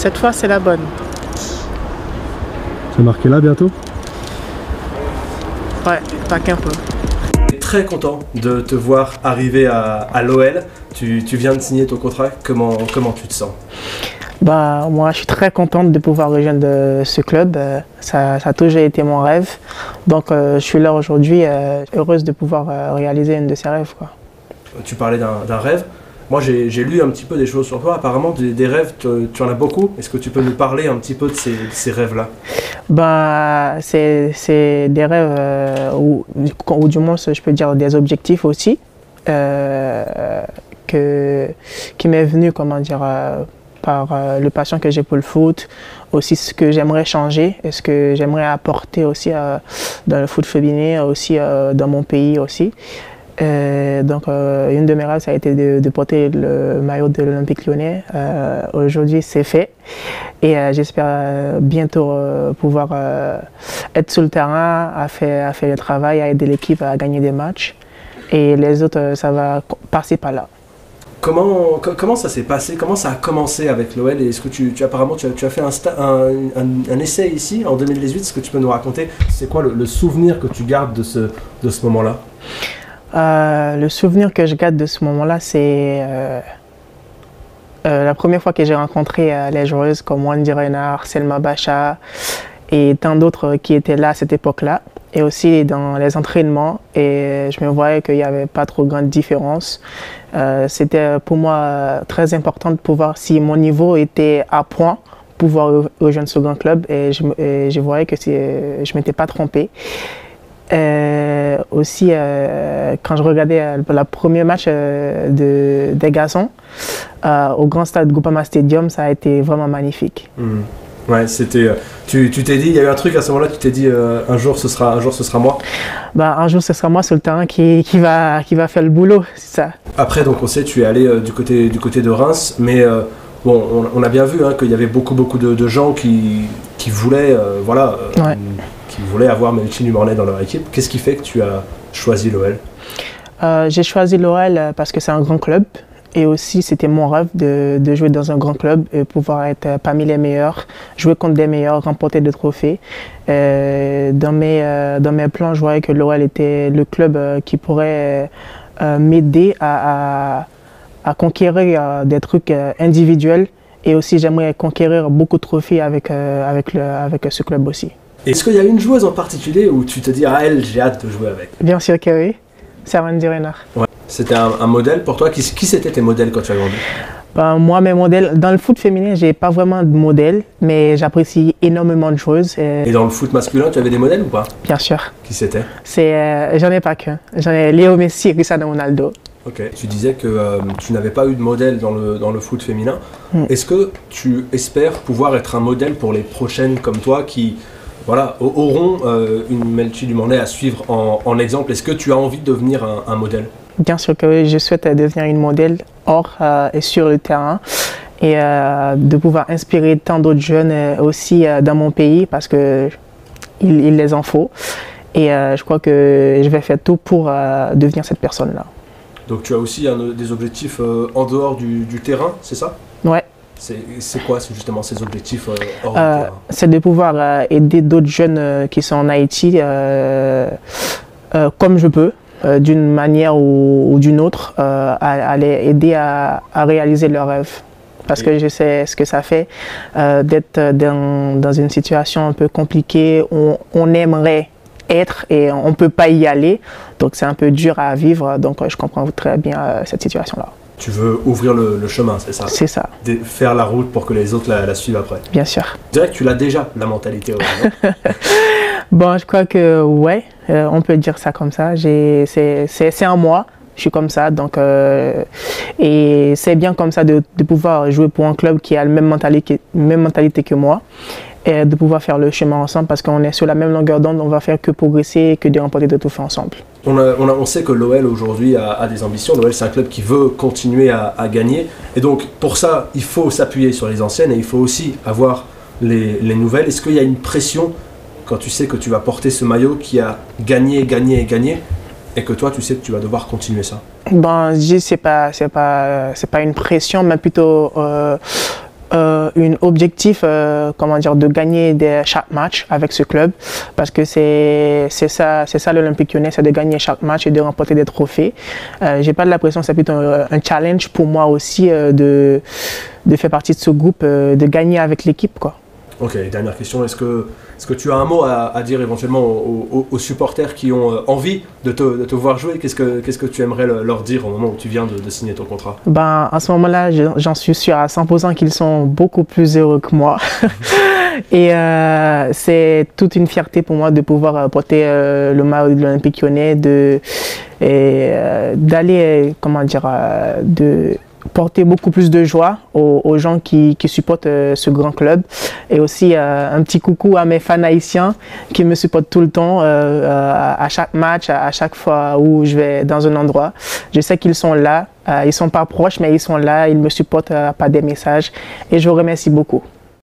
Cette fois, c'est la bonne. Tu vas marquer là bientôt? Ouais, pas qu'un peu. Très content de te voir arriver à l'OL. Tu viens de signer ton contrat. Comment tu te sens? Bah, moi, je suis très contente de pouvoir rejoindre ce club. Ça a toujours été mon rêve. Donc, je suis là aujourd'hui, heureuse de pouvoir réaliser une de ces rêves, quoi. Tu parlais d'un rêve. Moi, j'ai lu un petit peu des choses sur toi. Apparemment, des rêves, tu en as beaucoup. Est-ce que tu peux nous parler un petit peu de ces rêves-là? Bah, c'est des rêves, ou du moins, je peux dire des objectifs aussi, qui m'est venu, comment dire, par le passion que j'ai pour le foot, aussi ce que j'aimerais changer et ce que j'aimerais apporter aussi dans le foot féminin, aussi dans mon pays aussi. Donc, une de mes rêves, ça a été de porter le maillot de l'Olympique Lyonnais. Aujourd'hui, c'est fait. Et j'espère bientôt pouvoir être sur le terrain, à faire le travail, à aider l'équipe à gagner des matchs. Et les autres, ça va passer par là. Comment ça s'est passé? Comment ça a commencé avec l'OL? Est-ce que apparemment tu as fait un essai ici en 2018? Est-ce que tu peux nous raconter? C'est quoi le souvenir que tu gardes de ce moment-là? Le souvenir que je garde de ce moment-là, c'est la première fois que j'ai rencontré les joueuses comme Wendy Renard, Selma Bacha et tant d'autres qui étaient là à cette époque-là. Et aussi dans les entraînements, et je me voyais qu'il n'y avait pas trop grande différence. C'était pour moi très important de pouvoir, si mon niveau était à point, pouvoir rejoindre ce grand club, et je voyais que je ne m'étais pas trompée. Aussi, quand je regardais le premier match des garçons au grand stade Groupama Stadium, ça a été vraiment magnifique. Ouais, c'était. Tu t'es dit, il y a eu un truc à ce moment-là, tu t'es dit un jour ce sera moi. Bah, un jour ce sera moi sur le terrain qui va faire le boulot, c'est ça. Après, donc on sait, tu es allé du côté de Reims, mais bon, on a bien vu qu'il y avait beaucoup de gens qui voulaient, Ouais. qui voulaient avoir Melchi Dumornay dans leur équipe. Qu'est-ce qui fait que tu as choisi l'OL? J'ai choisi l'OL parce que c'est un grand club. Et aussi, c'était mon rêve de jouer dans un grand club et pouvoir être parmi les meilleurs, jouer contre des meilleurs, remporter des trophées. Dans mes plans, je voyais que l'OL était le club qui pourrait m'aider à conquérir des trucs individuels. Et aussi, j'aimerais conquérir beaucoup de trophées avec ce club aussi. Est-ce qu'il y a une joueuse en particulier où tu te dis, ah elle, j'ai hâte de jouer avec? Bien sûr que oui, c'est Wendy Renard. Ouais. C'était un modèle pour toi? Qui c'était tes modèles quand tu as grandi? Ben, moi, mes modèles, dans le foot féminin, j'ai pas vraiment de modèle, mais j'apprécie énormément de choses. Et dans le foot masculin, tu avais des modèles ou pas? Bien sûr. Qui c'était? J'en ai pas qu'un. J'en ai Léo Messi et Cristiano Ronaldo. Ok. Tu disais que tu n'avais pas eu de modèle dans le foot féminin. Est-ce que tu espères pouvoir être un modèle pour les prochaines comme toi qui auront une Melchi Dumornay à suivre en exemple? Est-ce que tu as envie de devenir un modèle? Bien sûr que oui, je souhaite devenir une modèle hors et sur le terrain et de pouvoir inspirer tant d'autres jeunes aussi dans mon pays parce qu'il les en faut. Et je crois que je vais faire tout pour devenir cette personne-là. Donc tu as aussi des objectifs en dehors du terrain, c'est ça? Ouais. C'est quoi justement ces objectifs hors du terrain? C'est de pouvoir aider d'autres jeunes qui sont en Haïti comme je peux. D'une manière ou d'une autre, à les aider à réaliser leurs rêves. Parce que je sais ce que ça fait d'être dans une situation un peu compliquée où on aimerait être et on ne peut pas y aller. Donc c'est un peu dur à vivre, donc je comprends très bien cette situation-là. Tu veux ouvrir le chemin, c'est ça? C'est ça. Faire la route pour que les autres la suivent après. Bien sûr. Je dirais que tu l'as déjà, la mentalité. Bon, je crois que ouais, on peut dire ça comme ça. C'est en moi, je suis comme ça. Donc, et c'est bien comme ça de pouvoir jouer pour un club qui a la même mentalité que moi. Et de pouvoir faire le chemin ensemble parce qu'on est sur la même longueur d'onde, on va faire que progresser, que de remporter des trophées ensemble. On sait que l'OL aujourd'hui a des ambitions. L'OL c'est un club qui veut continuer à gagner. Et donc pour ça, il faut s'appuyer sur les anciennes et il faut aussi avoir les nouvelles. Est-ce qu'il y a une pression quand tu sais que tu vas porter ce maillot qui a gagné et que toi tu sais que tu vas devoir continuer ça? Bon, je dis c'est pas une pression, mais plutôt un objectif, comment dire, de gagner chaque match avec ce club, parce que c'est ça l'Olympique Lyonnais, c'est de gagner chaque match et de remporter des trophées. J'ai pas de l'impression, c'est plutôt un challenge pour moi aussi de faire partie de ce groupe, de gagner avec l'équipe, quoi. Ok, dernière question, est-ce que tu as un mot à dire éventuellement aux supporters qui ont envie de te voir jouer? Qu'est-ce que tu aimerais leur dire au moment où tu viens de signer ton contrat? Ben, à ce moment-là, j'en suis sûr à 100% qu'ils sont beaucoup plus heureux que moi. Et c'est toute une fierté pour moi de pouvoir porter le maillot de l'Olympique Lyonnais, d'aller, comment dire, de porter beaucoup plus de joie aux gens qui supportent ce grand club, et aussi un petit coucou à mes fans haïtiens qui me supportent tout le temps, à chaque match, à chaque fois où je vais dans un endroit. Je sais qu'ils sont là, ils sont pas proches mais ils sont là, ils me supportent par des messages, et je vous remercie beaucoup.